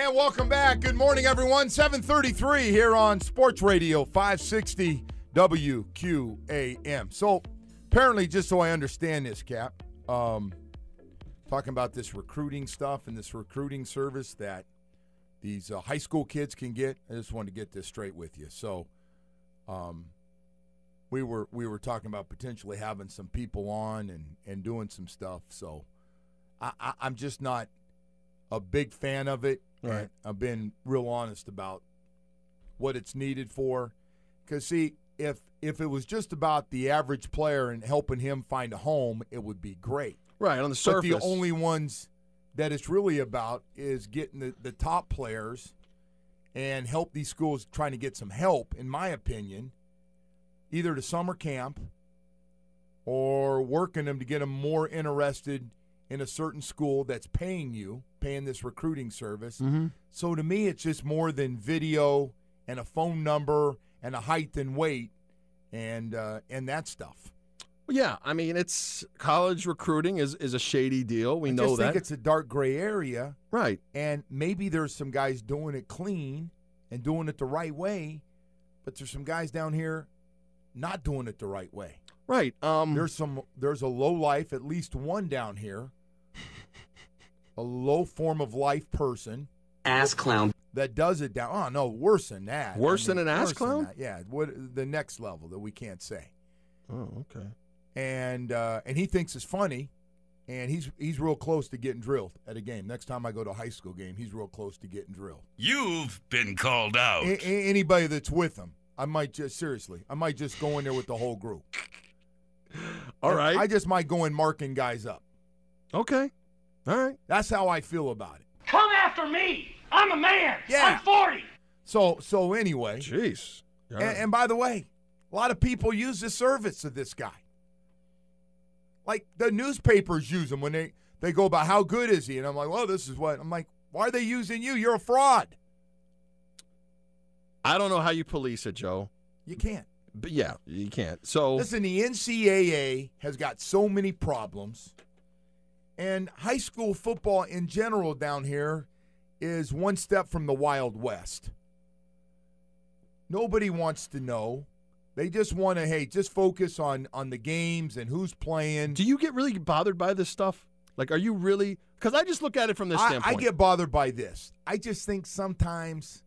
And welcome back. Good morning, everyone. 7:33 here on Sports Radio 560 WQAM. So apparently, just so I understand this, Cap, talking about this recruiting stuff and this recruiting service that these high school kids can get. I just wanted to get this straight with you. So we were talking about potentially having some people on and doing some stuff. So I'm just not a big fan of it. Right. I've been real honest about what it's needed for. Because, see, if it was just about the average player and helping him find a home, it would be great. Right, on the surface. But the only ones that it's really about is getting the top players and help these schools trying to get some help, in my opinion, either to summer camp or working them to get them more interested in a certain school that's paying this recruiting service. Mm-hmm. So to me, it's just more than video and a phone number and a height and weight and that stuff. Yeah, I mean, it's college recruiting is a shady deal. We know that. I just think it's a dark gray area. Right. And maybe there's some guys doing it clean and doing it the right way, but there's some guys down here not doing it the right way. Right. There's a low life, at least one down here, a low form of life person. Ass clown. That does it down. Oh, no, worse than that. Worse than an ass clown? Yeah, the next level that we can't say. Oh, okay. And he thinks it's funny, and he's real close to getting drilled at a game. Next time I go to a high school game, he's real close to getting drilled. You've been called out. Anybody that's with him, I might just go in there with the whole group. All right. I just might go in marking guys up. Okay. All right. That's how I feel about it. Come after me. I'm a man. Yeah. I'm 40. So anyway. Jeez. And by the way, a lot of people use the service of this guy. Like the newspapers use him when they go about how good is he, and I'm like, well, this is what I'm like. Why are they using you? You're a fraud. I don't know how you police it, Joe. You can't. But yeah, you can't. So listen, the NCAA has got so many problems, and high school football in general down here is one step from the Wild West. Nobody wants to know. They just want to, just focus on the games and who's playing. Do you get really bothered by this stuff? Like, are you really? Because I just look at it from this standpoint. I get bothered by this. I just think sometimes,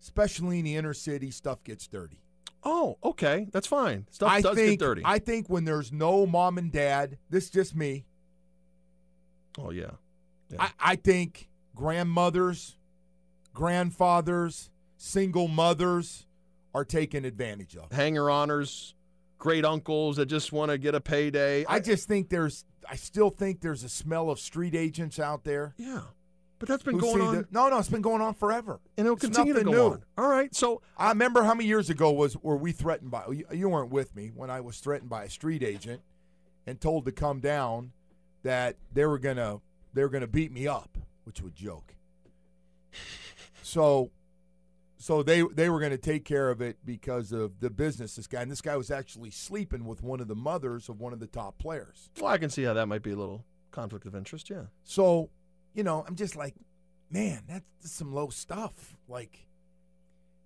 especially in the inner city, stuff gets dirty. Oh, okay. That's fine. Stuff does get dirty. I think when there's no mom and dad, this is just me. Oh, yeah. I think grandmothers, grandfathers, single mothers are taken advantage of. Hanger-oners, great uncles that just want to get a payday. I still think there's a smell of street agents out there. Yeah. But that's been going on. No, it's been going on forever. And it'll continue to go on. All right. So I remember how many years ago were we threatened by, you weren't with me, when I was threatened by a street agent and told to come down that they were gonna beat me up, which was a joke. So they were going to take care of it because of the business this guy was actually sleeping with one of the mothers of one of the top players. Well, I can see how that might be a little conflict of interest, yeah. So, I'm just like, man, that's some low stuff. Like,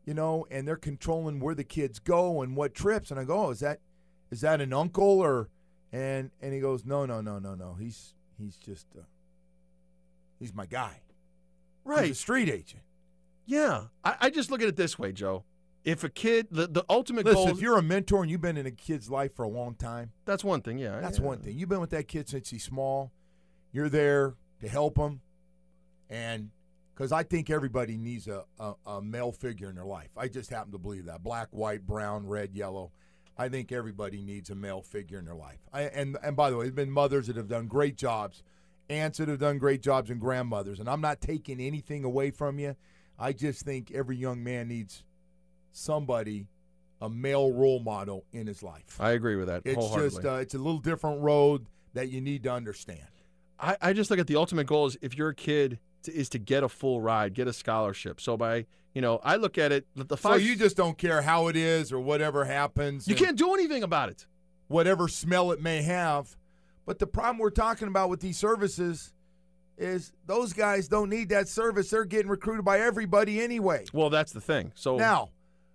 and they're controlling where the kids go and what trips. And I go, is that an uncle or and he goes, no. He's just he's my guy. Right. He's a street agent. Yeah. I just look at it this way, Joe. If a kid, the ultimate goal. Listen, if you're a mentor and you've been in a kid's life for a long time. That's one thing, yeah. That's one thing. You've been with that kid since he's small. You're there to help him. And because I think everybody needs a male figure in their life. I just happen to believe that. Black, white, brown, red, yellow. I think everybody needs a male figure in their life. And by the way, there's been mothers that have done great jobs, aunts that have done great jobs, and grandmothers. And I'm not taking anything away from you. I just think every young man needs somebody, a male role model in his life. I agree with that wholeheartedly. It's just it's a little different road that you need to understand. I just look at the ultimate goal is if you're a kid is to get a full ride, get a scholarship. So by, I look at it. So you just don't care how it is or whatever happens. You can't do anything about it. Whatever smell it may have. But the problem we're talking about with these services, is those guys don't need that service. They're getting recruited by everybody anyway. Well, that's the thing. So now,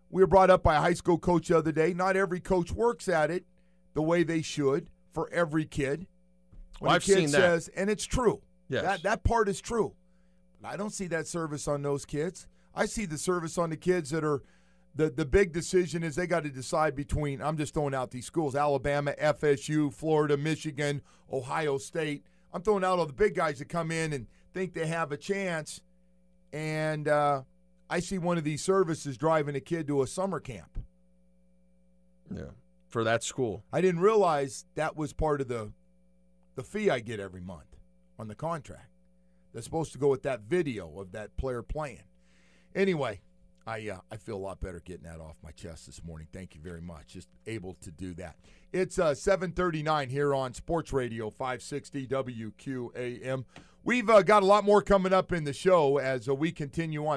we were brought up by a high school coach the other day. Not every coach works at it the way they should for every kid. When I've a kid seen that. says, and it's true. Yes. That part is true. But I don't see that service on those kids. I see the service on the kids that are the big decision is they got to decide between, I'm just throwing out these schools, Alabama, FSU, Florida, Michigan, Ohio State. I'm throwing out all the big guys that come in and think they have a chance. And I see one of these services driving a kid to a summer camp. Yeah, for that school. I didn't realize that was part of the fee I get every month on the contract. That's supposed to go with that video of that player playing. Anyway, I feel a lot better getting that off my chest this morning. Thank you very much. Just able to do that. It's 7:39 here on Sports Radio 560 WQAM. We've got a lot more coming up in the show as we continue on.